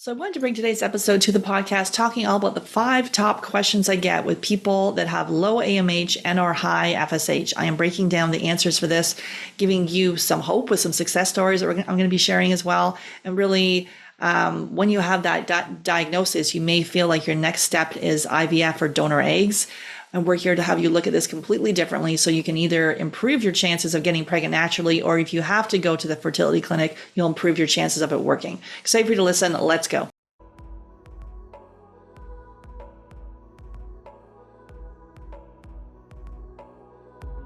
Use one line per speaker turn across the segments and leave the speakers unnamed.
So I wanted to bring today's episode to the podcast talking all about the 5 top questions I get with people that have low AMH and or high FSH. I am breaking down the answers for this, giving you some hope with some success stories that I'm going to be sharing as well. And really, when you have that diagnosis, you may feel like your next step is IVF or donor eggs. And we're here to have you look at this completely differently so you can either improve your chances of getting pregnant naturally, or if you have to go to the fertility clinic, you'll improve your chances of it working. Excited for you to listen. Let's go.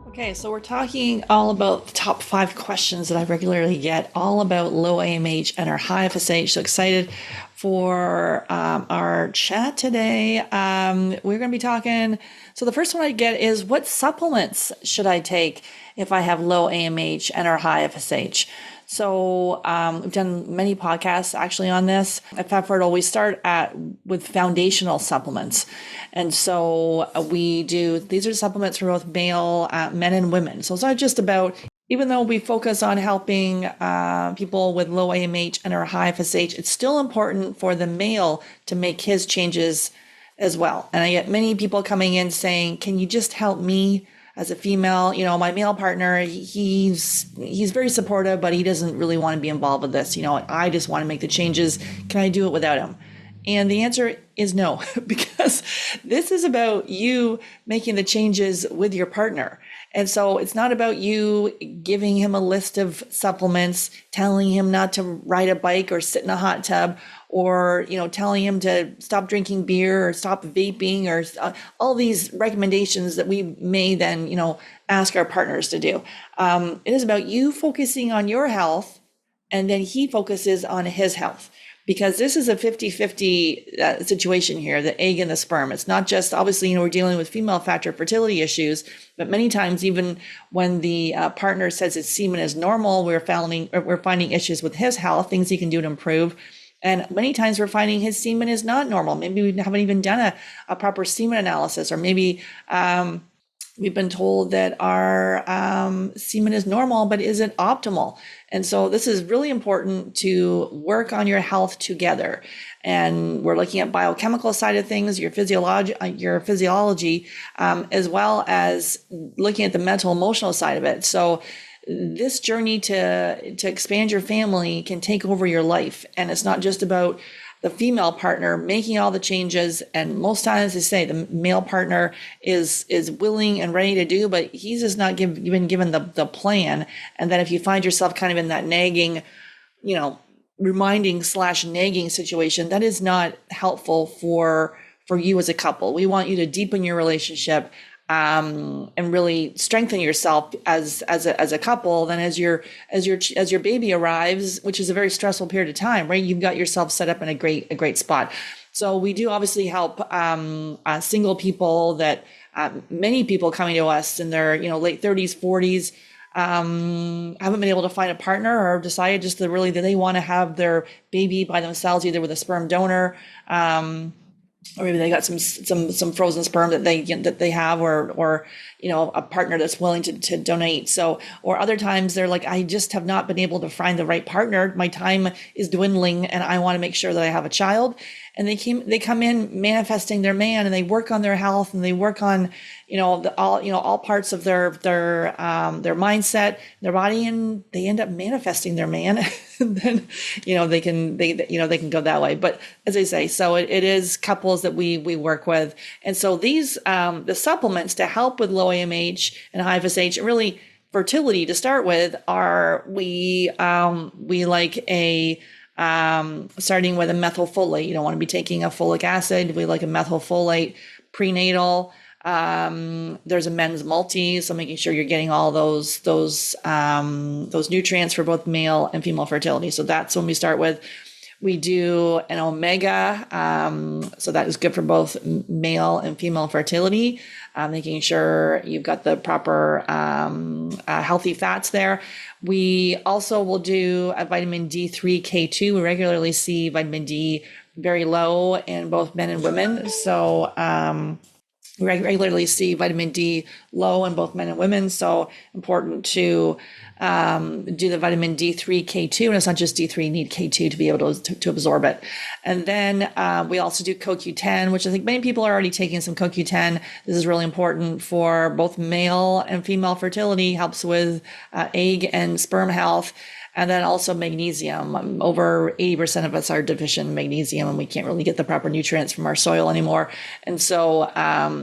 Okay, so we're talking all about the top 5 questions that I regularly get, all about low AMH and our high FSH. So excited for our chat today. We're going to be talking. So the first one I get is, what supplements should I take if I have low AMH and or high FSH? So we've done many podcasts actually on this. At FabFertile, we start with foundational supplements. And so these are supplements for both male, men and women. So it's not just about, even though we focus on helping people with low AMH and or high FSH, it's still important for the male to make his changes as well. And I get many people coming in saying, can you just help me as a female? My male partner, he's very supportive, but he doesn't really want to be involved with this. I just want to make the changes. Can I do it without him? And the answer is no, because this is about you making the changes with your partner. And so it's not about you giving him a list of supplements, telling him not to ride a bike or sit in a hot tub, or, telling him to stop drinking beer or stop vaping, or all these recommendations that we may then, ask our partners to do. It is about you focusing on your health, and then he focuses on his health. Because this is a 50-50 situation here, the egg and the sperm. It's not just, obviously, we're dealing with female factor fertility issues, but many times, even when the partner says his semen is normal, we're finding issues with his health, things he can do to improve. And many times we're finding his semen is not normal. Maybe we haven't even done a proper semen analysis, or maybe we've been told that our semen is normal, but isn't optimal. And so this is really important to work on your health together. And we're looking at biochemical side of things, your physiology, as well as looking at the mental, emotional side of it. So this journey to expand your family can take over your life. And it's not just about the female partner making all the changes. And most times they say the male partner is willing and ready to do, but he's just not been given the plan. And then if you find yourself kind of in that nagging, reminding / nagging situation, that is not helpful for you as a couple. We want you to deepen your relationship, and really strengthen yourself as a couple. Then as your baby arrives, which is a very stressful period of time, right? You've got yourself set up in a great spot. So we do obviously help single people that many people coming to us in their late 30s, 40s, haven't been able to find a partner, or decided just that they want to have their baby by themselves, either with a sperm donor, or maybe they got some frozen sperm that they have, or a partner that's willing to donate. So, or other times they're like, I just have not been able to find the right partner. My time is dwindling, and I want to make sure that I have a child. And they come in manifesting their man, and they work on their health, and they work on all parts of their mindset, their body, and they end up manifesting their man. And then they can go that way. But as I say, so it is couples that we work with. And so these the supplements to help with low AMH and high FSH, and really fertility to start with, are we like a starting with a methylfolate. You don't want to be taking a folic acid. We like a methylfolate prenatal. There's a men's multi, so making sure you're getting all those nutrients for both male and female fertility. So that's when we start with. We do an omega, so that is good for both male and female fertility, making sure you've got the proper healthy fats there. We also will do a vitamin D3, K2. We regularly see vitamin D very low in both men and women. So We regularly see vitamin D low in both men and women, so important to do the vitamin D3, K2, and it's not just D3, you need K2 to be able to absorb it. And then we also do CoQ10, which I think many people are already taking some CoQ10. This is really important for both male and female fertility, helps with egg and sperm health. And then also magnesium. Over 80% of us are deficient in magnesium, and we can't really get the proper nutrients from our soil anymore. And so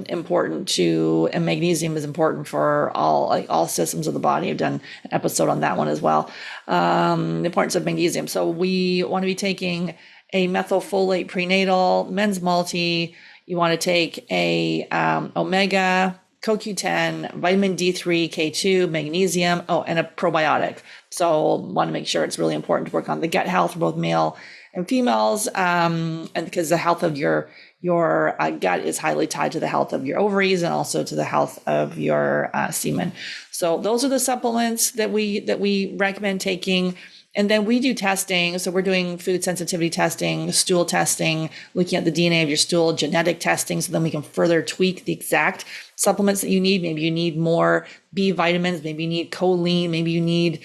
important to, and magnesium is important for all systems of the body. I've done an episode on that one as well. The importance of magnesium. So we want to be taking a methylfolate prenatal, men's multi. You want to take a omega, CoQ10, vitamin D3, K2, magnesium, and a probiotic. So want to make sure it's really important to work on the gut health for both male and females, and because the health of your gut is highly tied to the health of your ovaries and also to the health of your semen. So those are the supplements that we recommend taking. And then we do testing. So we're doing food sensitivity testing, stool testing, looking at the DNA of your stool, genetic testing. So then we can further tweak the exact supplements that you need. Maybe you need more B vitamins. Maybe you need choline. Maybe you need,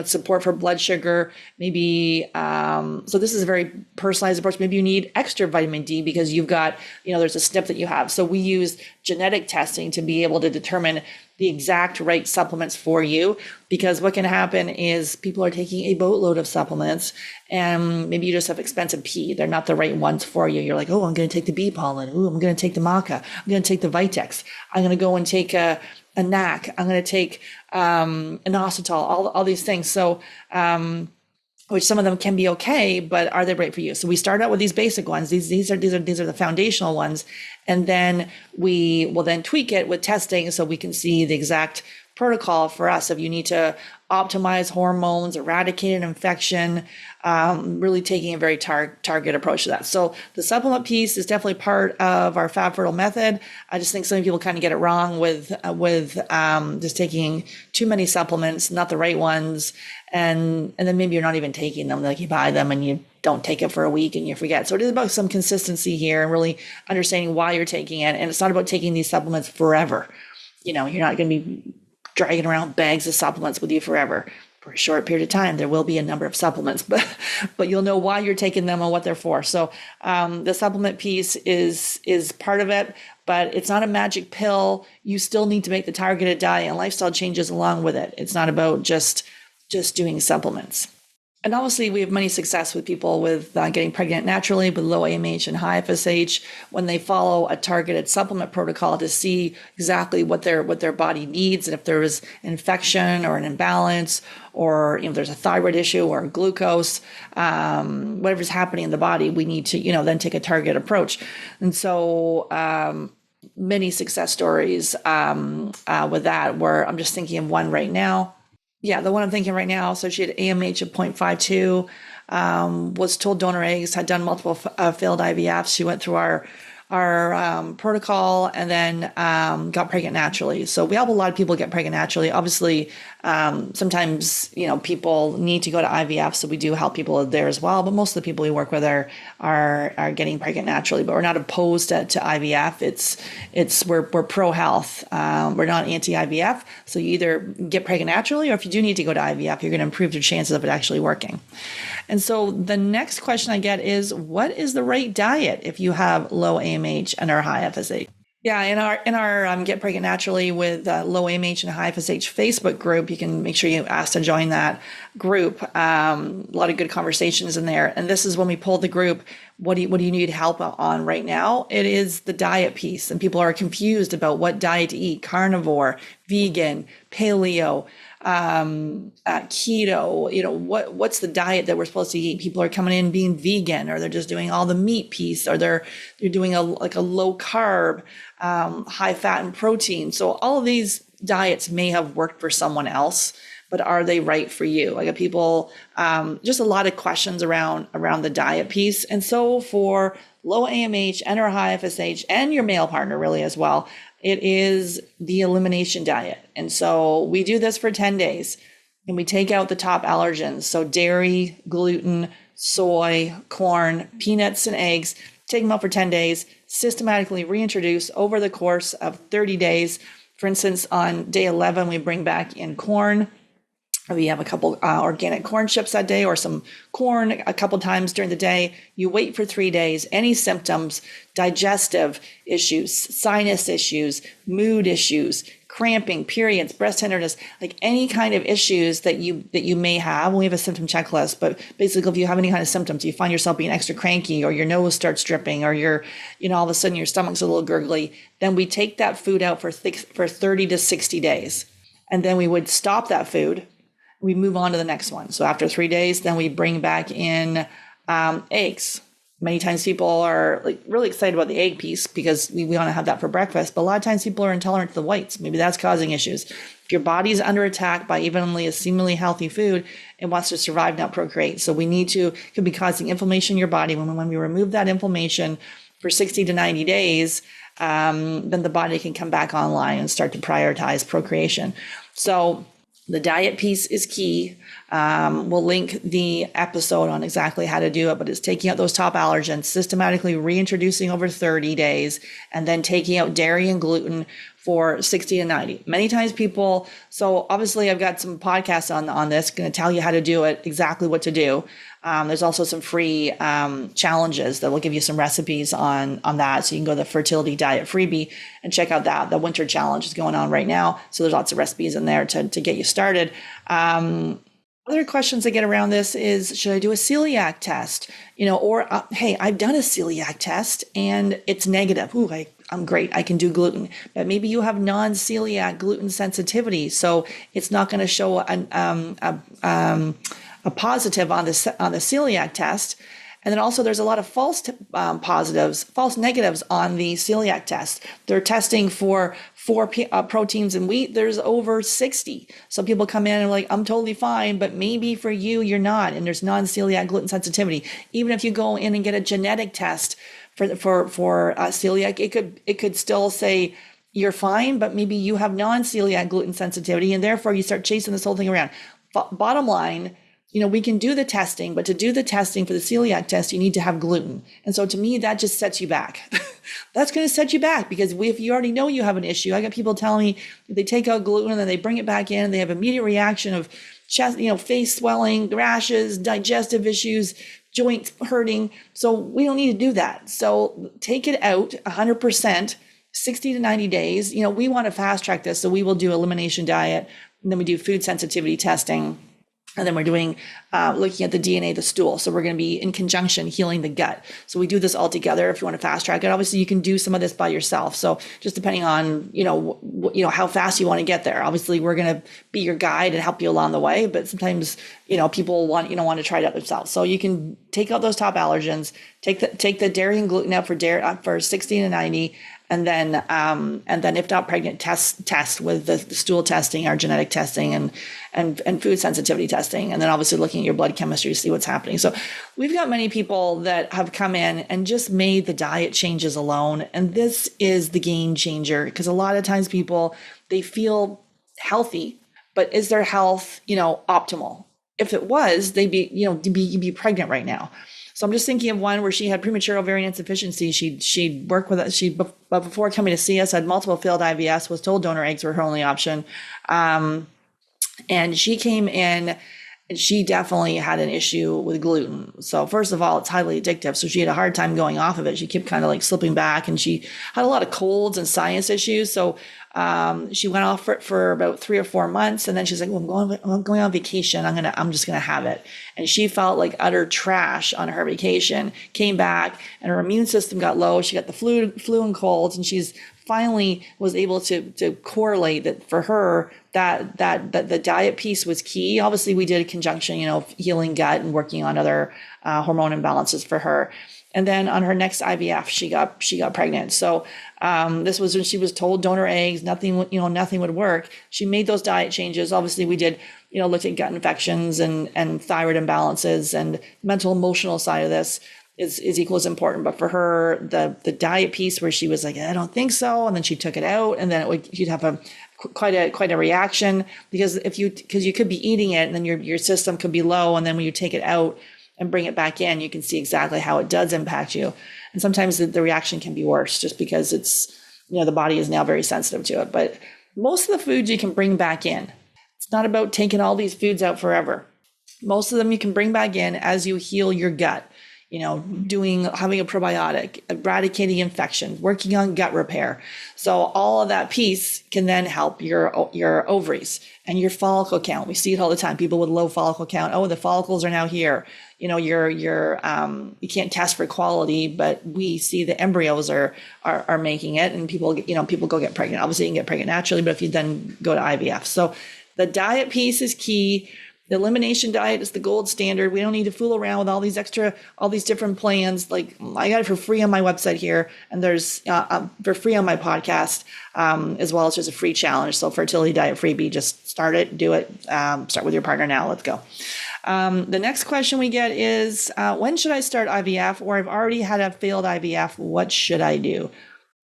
support for blood sugar. Maybe, so this is a very personalized approach. Maybe you need extra vitamin D because you've got, there's a SNP that you have. So we use genetic testing to be able to determine the exact right supplements for you, because what can happen is people are taking a boatload of supplements and maybe you just have expensive pea. They're not the right ones for you. You're like, oh, I'm going to take the bee pollen. Oh, I'm going to take the maca. I'm going to take the Vitex. I'm going to go and take a NAC. I'm going to take inositol, all these things. So, which some of them can be okay, but are they right for you? So we start out with these basic ones. These are the foundational ones. And then we will then tweak it with testing so we can see the exact protocol for us. If you need to optimize hormones, eradicate an infection, really taking a very target approach to that. So the supplement piece is definitely part of our Fab Fertile method. I just think some people kind of get it wrong with just taking too many supplements, not the right ones. And then maybe you're not even taking them, like you buy them and you don't take it for a week and you forget. So it is about some consistency here and really understanding why you're taking it. And it's not about taking these supplements forever. You're not going to be dragging around bags of supplements with you forever. For a short period of time, there will be a number of supplements, but you'll know why you're taking them and what they're for. So the supplement piece is part of it, but it's not a magic pill. You still need to make the targeted diet and lifestyle changes along with it. It's not about just doing supplements. And obviously, we have many success with people with getting pregnant naturally with low AMH and high FSH when they follow a targeted supplement protocol to see exactly what their body needs, and if there is an infection or an imbalance, or there's a thyroid issue or glucose, whatever's happening in the body, we need to then take a target approach. And so many success stories with that. Where I'm just thinking of one right now. Yeah, the one I'm thinking right now. So she had AMH of 0.52, was told donor eggs, had done multiple failed IVFs. She went through our protocol and then got pregnant naturally. So we help a lot of people get pregnant naturally. Obviously, sometimes people need to go to IVF, so we do help people there as well. But most of the people we work with are getting pregnant naturally. But we're not opposed to IVF. We're pro health. We're not anti IVF. So you either get pregnant naturally, or if you do need to go to IVF, you're going to improve your chances of it actually working. And so the next question I get is, what is the right diet if you have low AMH and are high FSH? Yeah, in our Get Pregnant Naturally with low AMH and high FSH Facebook group, you can make sure you ask to join that group. A lot of good conversations in there. And this is when we pulled the group. What do you need help on right now? It is the diet piece, and people are confused about what diet to eat: carnivore, vegan, paleo, keto. What's the diet that we're supposed to eat? People are coming in being vegan, or they're just doing all the meat piece, or they're doing a low carb, high fat and protein. So all of these diets may have worked for someone else, but are they right for you? I got people, just a lot of questions around the diet piece. And so for low AMH and or high FSH and your male partner really as well, it is the elimination diet. And so we do this for 10 days and we take out the top allergens. So dairy, gluten, soy, corn, peanuts, and eggs. take them out for 10 days, systematically reintroduce over the course of 30 days. For instance, on day 11, we bring back in corn. We have a couple organic corn chips that day or some corn a couple times during the day. You wait for 3 days. Any symptoms, digestive issues, sinus issues, mood issues, cramping, periods, breast tenderness, like any kind of issues that you may have. We have a symptom checklist, but basically if you have any kind of symptoms, you find yourself being extra cranky or your nose starts dripping or you're, all of a sudden your stomach's a little gurgly, then we take that food out for 30 to 60 days. And then we would stop that food. We move on to the next one. So after 3 days, then we bring back in eggs. Many times people are like really excited about the egg piece because we want to have that for breakfast. But a lot of times people are intolerant to the whites. Maybe that's causing issues. If your body's under attack by even only a seemingly healthy food, it wants to survive, not procreate. So it could be causing inflammation in your body. When we remove that inflammation for 60 to 90 days, then the body can come back online and start to prioritize procreation. So the diet piece is key. We'll link the episode on exactly how to do it, but it's taking out those top allergens, systematically reintroducing over 30 days, and then taking out dairy and gluten for 60 to 90. Many times so obviously I've got some podcasts on this, going to tell you how to do it, exactly what to do. There's also some free challenges that will give you some recipes on that. So you can go to the Fertility Diet freebie and check out that. The winter challenge is going on right now. So there's lots of recipes in there to get you started. Other questions I get around this is, should I do a celiac test? Hey, I've done a celiac test and it's negative. Ooh, I'm great. I can do gluten, but maybe you have non-celiac gluten sensitivity. So it's not going to show a positive on the celiac test. And then also there's a lot of false negatives on the celiac test. They're testing for 4 proteins in wheat. There's over 60. So people come in and are like, I'm totally fine, but maybe for you, you're not. And there's non-celiac gluten sensitivity. Even if you go in and get a genetic test for celiac, it could still say you're fine, but maybe you have non-celiac gluten sensitivity. And therefore you start chasing this whole thing around. Bottom line, we can do the testing, but to do the testing for the celiac test, you need to have gluten. And so to me, that just sets you back. That's going to set you back because if you already know you have an issue, I got people telling me they take out gluten and then they bring it back in and they have immediate reaction of chest, face swelling, rashes, digestive issues, joints hurting. So we don't need to do that. So take it out 100%, 60 to 90 days. We want to fast track this. So we will do elimination diet and then we do food sensitivity testing. And then we're doing, looking at the DNA, the stool. So we're going to be in conjunction healing the gut. So we do this all together. If you want to fast track it, obviously you can do some of this by yourself. So just depending on, how fast you want to get there. Obviously we're going to be your guide and help you along the way. But sometimes, people want to try it out themselves. So you can take out those top allergens, take the dairy and gluten out for 60 to 90. And then if not pregnant, test with the stool testing, our genetic testing and food sensitivity testing. And then obviously looking at your blood chemistry to see what's happening. So we've got many people that have come in and just made the diet changes alone. And this is the game changer because a lot of times people, they feel healthy, but is their health, optimal? If it was, they'd be pregnant right now. So I'm just thinking of one where she had premature ovarian insufficiency. She'd worked with us. But before coming to see us, had multiple failed IVS, was told donor eggs were her only option. And she came in and she definitely had an issue with gluten. So first of all, it's highly addictive. So she had a hard time going off of it. She kept kind of like slipping back and she had a lot of colds and sinus issues. So she went off for about 3 or 4 months. And then she's like, well, I'm going on vacation. I'm just going to have it. And she felt like utter trash on her vacation, came back and her immune system got low. She got the flu and colds, and she's finally was able to correlate that for her that the diet piece was key. Obviously we did a conjunction, healing gut and working on other hormone imbalances for her. And then on her next IVF, she got pregnant. So this was when she was told donor eggs, nothing would work. She made those diet changes. Obviously we did, looked at gut infections and thyroid imbalances, and mental emotional side of this is equal as important. But for her, the diet piece where she was like, I don't think so. And then she took it out, and then you'd have quite a reaction because you could be eating it and then your system could be low. And then when you take it out, and bring it back in, you can see exactly how it does impact you. And sometimes the reaction can be worse just because it's, the body is now very sensitive to it. But most of the foods you can bring back in. It's not about taking all these foods out forever. Most of them you can bring back in as you heal your gut, having a probiotic, eradicating infections, working on gut repair. So all of that piece can then help your ovaries and your follicle count. We see it all the time. People with low follicle count. Oh, the follicles are now here. You can't test for quality, but we see the embryos are making it, and people go get pregnant. Obviously, you can get pregnant naturally, but if you then go to IVF. So the diet piece is key. The elimination diet is the gold standard. We don't need to fool around with all these different plans. Like, I got it for free on my website here, and there's for free on my podcast, as well as there's a free challenge. So Fertility Diet Freebie, just start it, do it, start with your partner now. Let's go. The next question we get is, when should I start IVF? Or I've already had a failed IVF. What should I do?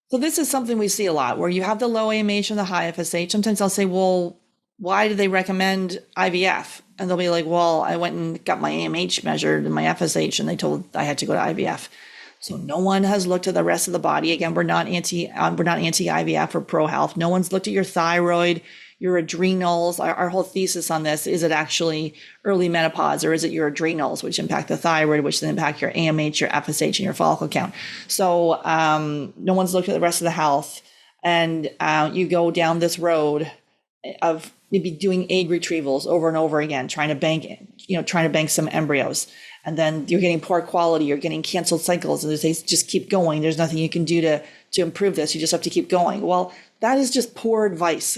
So this is something we see a lot, where you have the low AMH and the high FSH. Sometimes I'll say, well, why do they recommend IVF? And they'll be like, well, I went and got my AMH measured and my FSH, and they told I had to go to IVF. So no one has looked at the rest of the body. Again, we're not anti-IVF or pro-health. No one's looked at your thyroid, your adrenals. Our whole thesis on this, is it actually early menopause, or is it your adrenals, which impact the thyroid, which then impact your AMH, your FSH, and your follicle count? So no one's looked at the rest of the health. And you go down this road of maybe doing egg retrievals over and over again, trying to bank some embryos. And then you're getting poor quality, you're getting canceled cycles, and they just keep going. There's nothing you can do to improve this. You just have to keep going. Well, that is just poor advice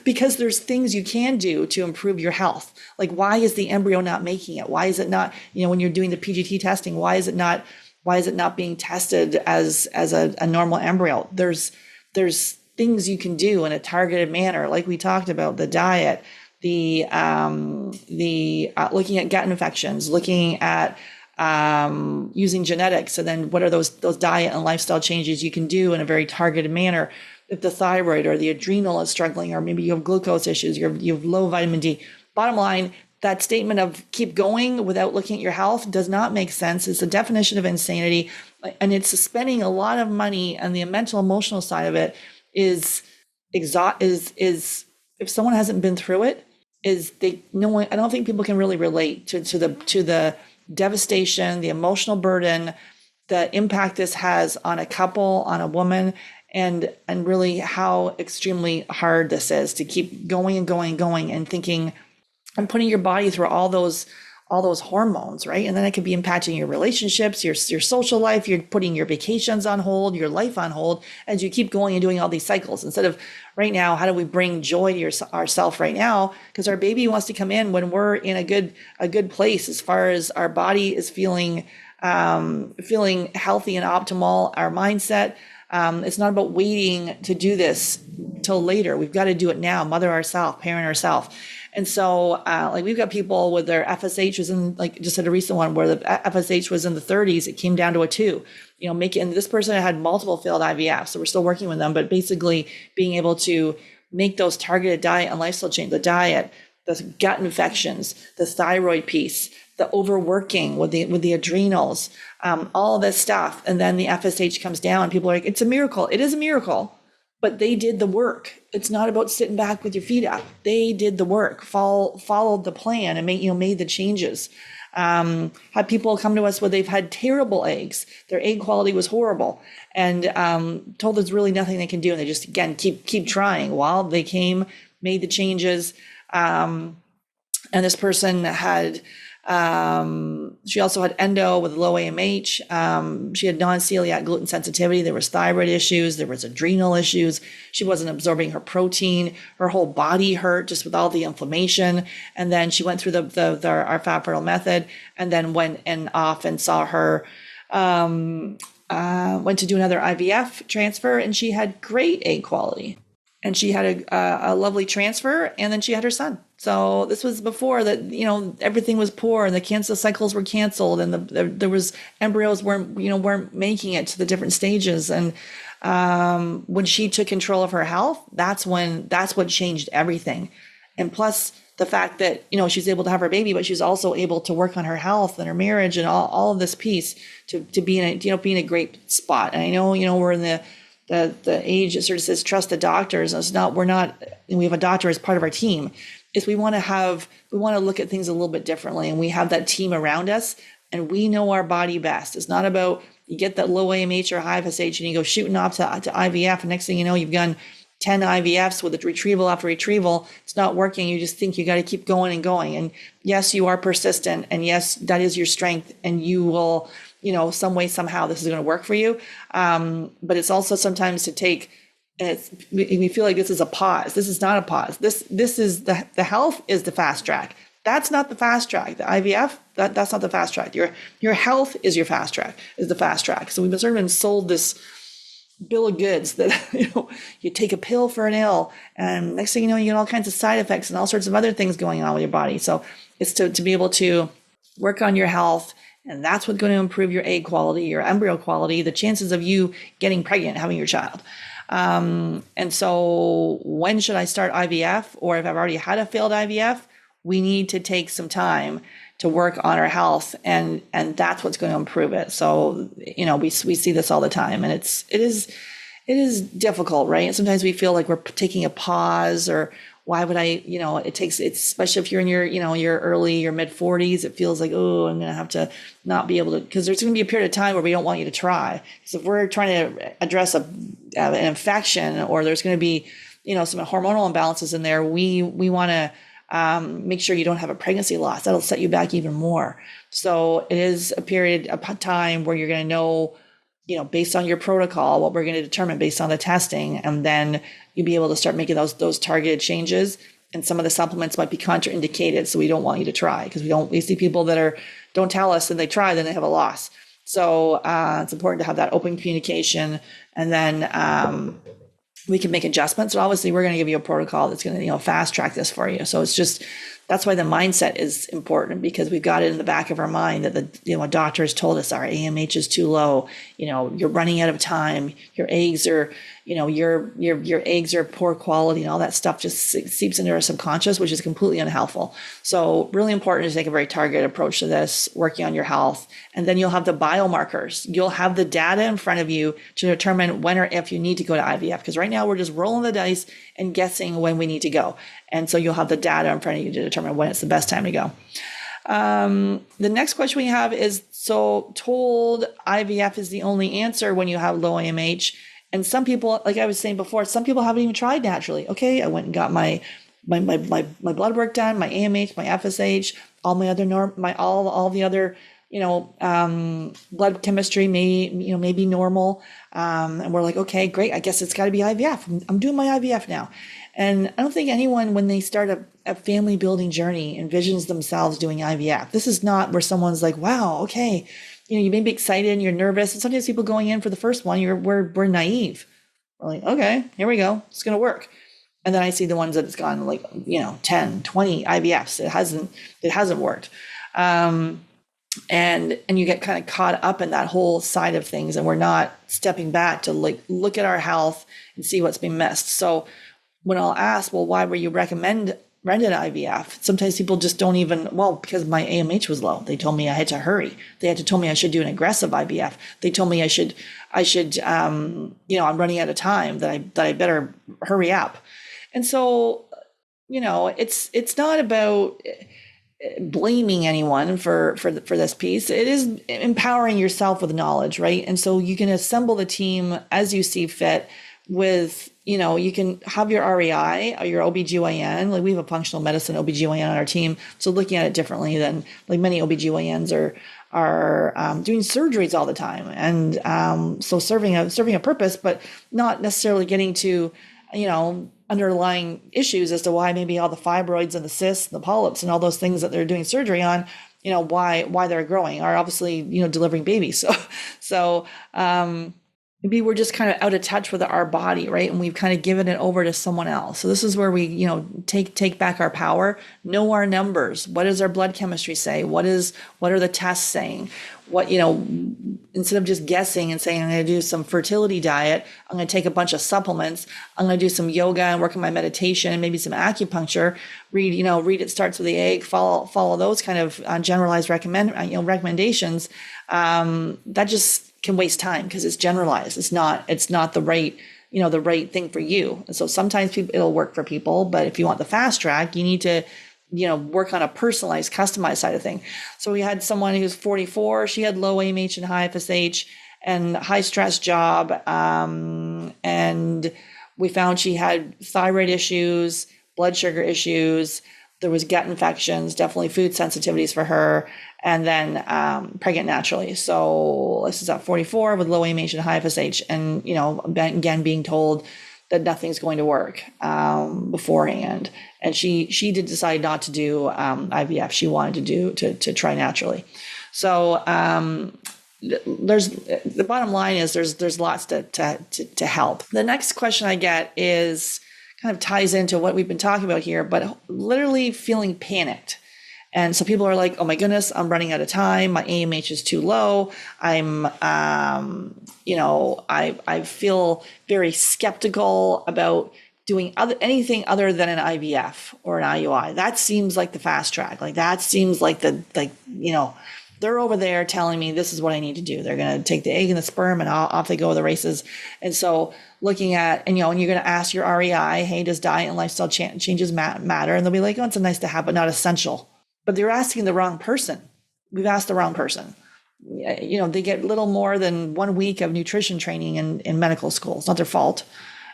because there's things you can do to improve your health. Like, why is the embryo not making it? Why is it not, when you're doing the PGT testing, why is it not being tested as a normal embryo? There's things you can do in a targeted manner, like we talked about, the diet, the looking at gut infections, looking at using genetics, and then what are those diet and lifestyle changes you can do in a very targeted manner. If the thyroid or the adrenal is struggling, or maybe you have glucose issues, you have low vitamin D. Bottom line, that statement of keep going without looking at your health does not make sense. It's a definition of insanity, and it's spending a lot of money, and the mental emotional side of it is if someone hasn't been through it, I don't think people can really relate to the devastation, the emotional burden, the impact this has on a couple, on a woman, and really how extremely hard this is to keep going and going and going, and thinking and putting your body through all those hormones, right? And then it could be impacting your relationships, your social life. You're putting your vacations on hold, your life on hold, as you keep going and doing all these cycles. Instead of right now, how do we bring joy to ourselves right now? Because our baby wants to come in when we're in a good place, as far as our body is feeling healthy and optimal, our mindset. It's not about waiting to do this till later. We've got to do it now. Mother ourselves, parent ourselves. And so, we've got people with their FSH was in, just at a recent one where the FSH was in the 30s, it came down to a 2. And this person had multiple failed IVF, so we're still working with them. But basically, being able to make those targeted diet and lifestyle change, the diet, the gut infections, the thyroid piece, the overworking with the adrenals, all of this stuff, and then the FSH comes down. People are like, it's a miracle. It is a miracle. But they did the work. It's not about sitting back with your feet up. They did the work, followed the plan, and made the changes. Had people come to us where they've had terrible eggs. Their egg quality was horrible, and told there's really nothing they can do. And they just, again, keep trying. While they came, made the changes. And this person had, she also had endo with low AMH. She had non-celiac gluten sensitivity. There was thyroid issues. There was adrenal issues. She wasn't absorbing her protein. Her whole body hurt just with all the inflammation. And then she went through our fat fertile method, and then went and off and saw her, went to do another IVF transfer, and she had great egg quality. And she had a lovely transfer, and then she had her son. So this was before that, everything was poor, and the cancer cycles were canceled, and there was embryos weren't making it to the different stages. And when she took control of her health, that's what changed everything. And plus, the fact that, she's able to have her baby, but she's also able to work on her health and her marriage and all of this piece to be in be in a great spot. And I know, we're in the age that sort of says trust the doctors. And we have a doctor as part of our team. Is we want to look at things a little bit differently, and we have that team around us, and we know our body best. It's not about you get that low AMH or high FSH and you go shooting off to IVF, and next thing you know, you've done 10 IVFs with a retrieval after retrieval. It's not working. You just think you got to keep going and going. And yes, you are persistent, and yes, that is your strength, and you will, some way, somehow, this is going to work for you. But it's also sometimes to take. And we feel like this is a pause. This is not a pause. This is the health is the fast track. That's not the fast track. The IVF, that's not the fast track. Your health is your fast track, is the fast track. So we've sort of been sold this bill of goods that, you take a pill for an ill, and next thing you know, you get all kinds of side effects and all sorts of other things going on with your body. So it's to be able to work on your health. And that's what's going to improve your egg quality, your embryo quality, the chances of you getting pregnant, having your child. And so when should I start IVF? Or if I've already had a failed IVF, we need to take some time to work on our health, and that's what's going to improve it. So, we see this all the time, and it is difficult, right? And sometimes we feel like we're taking a pause, or why would I, it's especially if you're in your early, your mid 40s, it feels like, oh, I'm going to have to not be able to, because there's going to be a period of time where we don't want you to try. So if we're trying to address an infection, or there's going to be, some hormonal imbalances in there, we want to make sure you don't have a pregnancy loss. That'll set you back even more. So it is a period of time where you're going to know, based on your protocol, what we're going to determine based on the testing, and then you'll be able to start making those targeted changes. And some of the supplements might be contraindicated, so we don't want you to try, because we see people that don't tell us and they try, then they have a loss. So it's important to have that open communication, and then we can make adjustments. So obviously, we're going to give you a protocol that's going to fast track this for you. So it's just, that's why the mindset is important, because we've got it in the back of our mind that a doctor has told us our AMH is too low. You're running out of time. Your eggs are, your eggs are poor quality, and all that stuff just seeps into our subconscious, which is completely unhelpful. So really important to take a very targeted approach to this, working on your health. And then you'll have the biomarkers. You'll have the data in front of you to determine when or if you need to go to IVF, because right now we're just rolling the dice and guessing when we need to go. And so you'll have the data in front of you to determine when it's the best time to go. The next question we have is, so told IVF is the only answer when you have low AMH. And some people, like I was saying before, some people haven't even tried naturally. Okay, I went and got my blood work done, my AMH, my FSH, all my other all the other blood chemistry may be normal, and we're like, okay, great, I guess it's got to be IVF. I'm doing my IVF now. And I don't think anyone, when they start a family building journey, envisions themselves doing IVF. This is not where someone's like, wow, okay, you may be excited and you're nervous. And sometimes people going in for the first one, we're naive. We're like, okay, here we go, it's going to work. And then I see the ones that it's gone like 10, 20 IVFs. It hasn't worked. And you get kind of caught up in that whole side of things, and we're not stepping back to look at our health and see what's been missed. So when I'll ask, well, why were you recommended IVF? Sometimes people just don't even, because my AMH was low. They told me I had to hurry. They had to tell me I should do an aggressive IVF. They told me I should, I'm running out of time, that I better hurry up. And so, it's not about blaming anyone for this piece. It is empowering yourself with knowledge, right? And so you can assemble the team as you see fit with, you can have your REI or your OBGYN. Like we have a functional medicine OBGYN on our team. So looking at it differently than like many OBGYNs are doing surgeries all the time. And so serving a purpose, but not necessarily getting to, underlying issues as to why maybe all the fibroids and the cysts and the polyps and all those things that they're doing surgery on, why they're growing, are obviously, delivering babies. So maybe we're just kind of out of touch with our body, right? And we've kind of given it over to someone else. So this is where we, take back our power, know our numbers. What does our blood chemistry say? What are the tests saying? what, instead of just guessing and saying, I'm going to do some fertility diet, I'm going to take a bunch of supplements, I'm going to do some yoga and work on my meditation and maybe some acupuncture, read It Starts with the Egg, follow those kind of generalized recommendations. That just can waste time because it's generalized. It's not the right, the right thing for you. And so sometimes it'll work for people, but if you want the fast track, you need to work on a personalized, customized side of thing. So we had someone who's 44. She had low AMH and high FSH and high stress job. And we found she had thyroid issues, blood sugar issues. There was gut infections, definitely food sensitivities for her. And then pregnant naturally. So this is at 44 with low AMH and high FSH. And, again, being told that nothing's going to work beforehand. And she did decide not to do IVF. She wanted to try naturally. So there's the bottom line is there's lots to help. The next question I get is kind of ties into what we've been talking about here, but literally feeling panicked. And so people are like, oh my goodness, I'm running out of time. My AMH is too low. I feel very skeptical about doing anything other than an IVF or an IUI. That seems like the fast track. Like that seems like they're over there telling me this is what I need to do. They're going to take the egg and the sperm and off they go with the races. And so looking at, and you're going to ask your REI, hey, does diet and lifestyle changes matter? And they'll be like, oh, it's a nice to have, but not essential. But they're asking the wrong person. We've asked the wrong person. They get little more than 1 week of nutrition training in medical school. It's not their fault.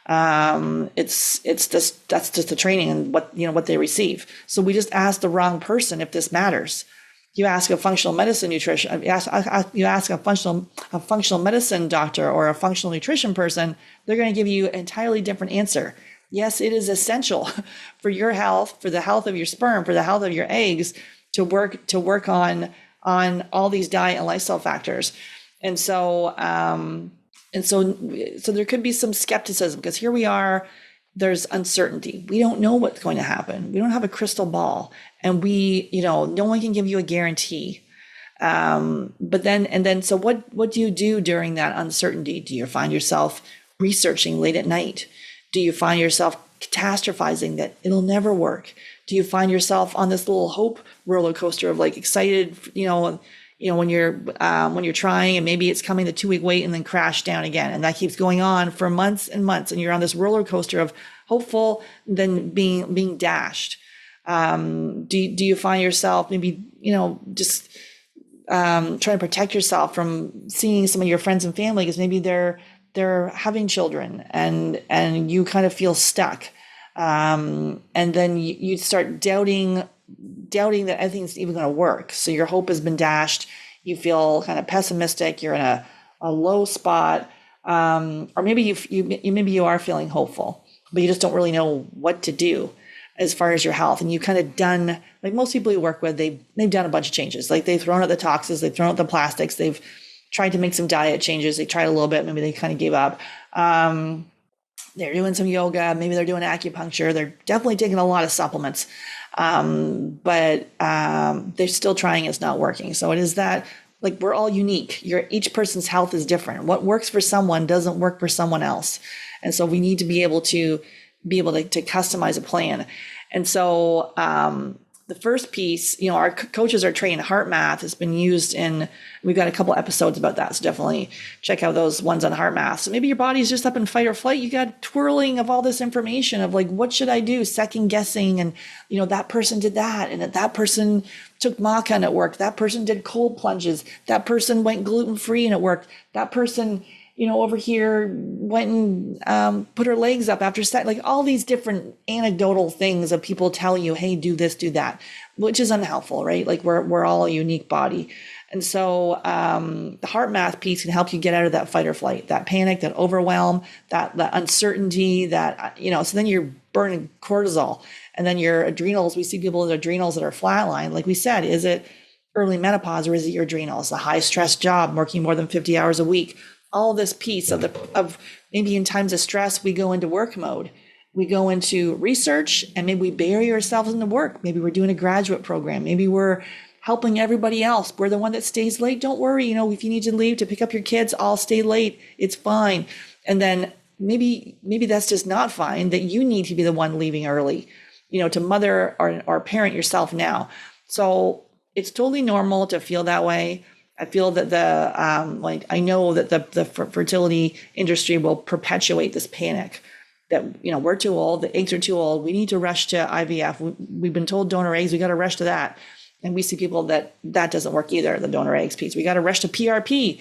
That's just the training and what they receive. So we just asked the wrong person if this matters. You ask a functional medicine nutrition, you ask a functional medicine doctor or a functional nutrition person, they're going to give you an entirely different answer. Yes, it is essential for your health, for the health of your sperm, for the health of your eggs, to work on all these diet and lifestyle factors. And so there could be some skepticism because here we are, there's uncertainty. We don't know what's going to happen. We don't have a crystal ball, and no one can give you a guarantee. So what do you do during that uncertainty? Do you find yourself researching late at night? Do you find yourself catastrophizing that it'll never work? Do you find yourself on this little hope roller coaster of like excited, when you're trying and maybe it's coming the 2-week wait and then crash down again. And that keeps going on for months and months. And you're on this roller coaster of hopeful, then being dashed. Do you find yourself maybe, just trying to protect yourself from seeing some of your friends and family because maybe they're having children and you kind of feel stuck. And then you start doubting that everything's even going to work. So your hope has been dashed. You feel kind of pessimistic. You're in a low spot. Or maybe you are feeling hopeful, but you just don't really know what to do as far as your health. And you've kind of done, like most people you work with, they've done a bunch of changes. Like they've thrown out the toxins, they've thrown out the plastics, they've tried to make some diet changes. They tried a little bit, maybe they kind of gave up. They're doing some yoga, maybe they're doing acupuncture. They're definitely taking a lot of supplements, but they're still trying. It's not working. So it is that, like, we're all unique. Each person's health is different. What works for someone doesn't work for someone else. And so we need to be able to customize a plan. And so the first piece, our coaches are trained. Heart math has been used we've got a couple episodes about that. So definitely check out those ones on heart math. So maybe your body's just up in fight or flight. You got twirling of all this information of like, what should I do? Second guessing. And, that person did that. And that person took maca and it worked. That person did cold plunges. That person went gluten-free and it worked. That person, over here went and put her legs up after sex, like all these different anecdotal things of people telling you, hey, do this, do that, which is unhelpful, right? Like we're all a unique body. And so the heart math piece can help you get out of that fight or flight, that panic, that overwhelm, that uncertainty, that, so then you're burning cortisol and then your adrenals, we see people with adrenals that are flatlined. Like we said, is it early menopause or is it your adrenals, a high stress job, working more than 50 hours a week? All this piece of maybe in times of stress, we go into work mode. We go into research and maybe we bury ourselves in the work. Maybe we're doing a graduate program. Maybe we're helping everybody else. We're the one that stays late. Don't worry. If you need to leave to pick up your kids, I'll stay late. It's fine. And then maybe that's just not fine, that you need to be the one leaving early, to mother or parent yourself now. So it's totally normal to feel that way. I feel that I know that the fertility industry will perpetuate this panic that, we're too old, the eggs are too old, we need to rush to IVF. We've been told donor eggs, we got to rush to that. And we see people that doesn't work either, the donor eggs piece. We got to rush to PRP,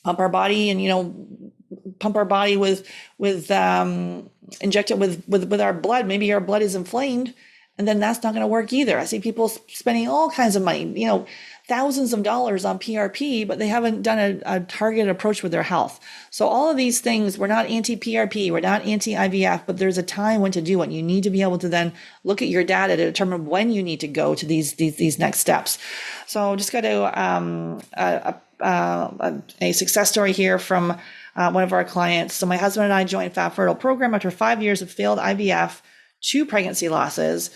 pump our body and, pump our body with inject it with our blood. Maybe our blood is inflamed, and then that's not going to work either. I see people spending all kinds of money, thousands of dollars on PRP, but they haven't done a targeted approach with their health. So all of these things, we're not anti-PRP, we're not anti-IVF, but there's a time when to do it. You need to be able to then look at your data to determine when you need to go to these next steps. So just got to a success story here from one of our clients. So my husband and I joined Fat Fertile program after 5 years of failed IVF, 2 pregnancy losses.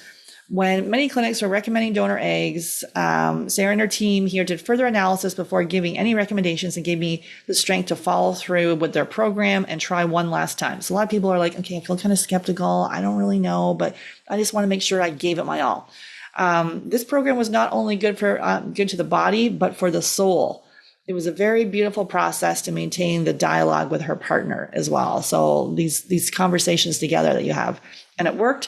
When many clinics were recommending donor eggs, Sarah and her team here did further analysis before giving any recommendations and gave me the strength to follow through with their program and try one last time. So a lot of people are like, okay, I feel kind of skeptical. I don't really know, but I just want to make sure I gave it my all. This program was not only good to the body, but for the soul. It was a very beautiful process to maintain the dialogue with her partner as well. So these conversations together that you have, and it worked.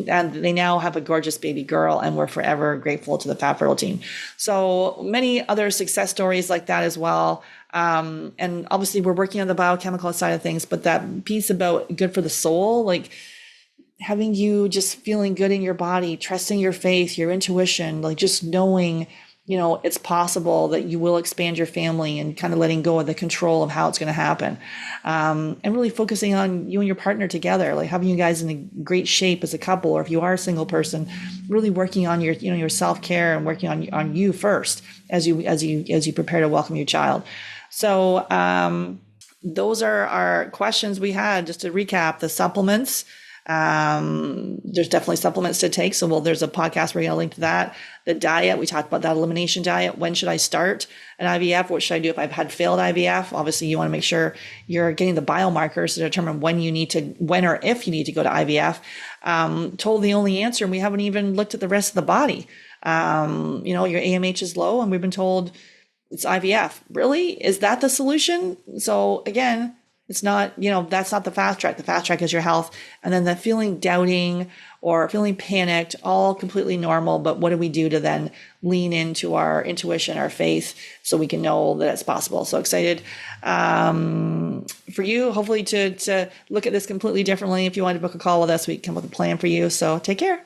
And they now have a gorgeous baby girl, and we're forever grateful to the Fat Fertile team. So many other success stories like that as well. And obviously we're working on the biochemical side of things, but that piece about good for the soul, like having you just feeling good in your body, trusting your faith, your intuition, like just knowing, it's possible that you will expand your family, and kind of letting go of the control of how it's going to happen. And really focusing on you and your partner together, like having you guys in a great shape as a couple, or if you are a single person, really working on your self-care and working on you first as you prepare to welcome your child. So those are our questions we had. Just to recap, the supplements. There's definitely supplements to take. So there's a podcast, we're going to link to that. The diet, we talked about that elimination diet. When should I start an IVF? What should I do if I've had failed IVF? Obviously you want to make sure you're getting the biomarkers to determine when or if you need to go to IVF. Told the only answer, and we haven't even looked at the rest of the body. Your AMH is low, and we've been told it's IVF. Really? Is that the solution? So again, it's not, that's not the fast track. The fast track is your health. And then the feeling doubting or feeling panicked, all completely normal. But what do we do to then lean into our intuition, our faith, so we can know that it's possible? So excited for you, hopefully to look at this completely differently. If you want to book a call with us, we can come up with a plan for you. So take care.